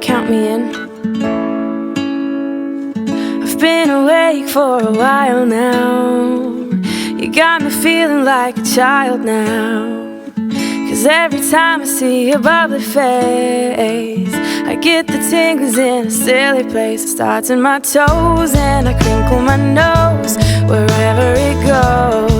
count me in. I've been awake for a while now. You got me feeling like a child now. 'Cause every time I see your bubbly face, I get the tingles in a silly place. It starts in my toes and I crinkle my nose wherever it goes.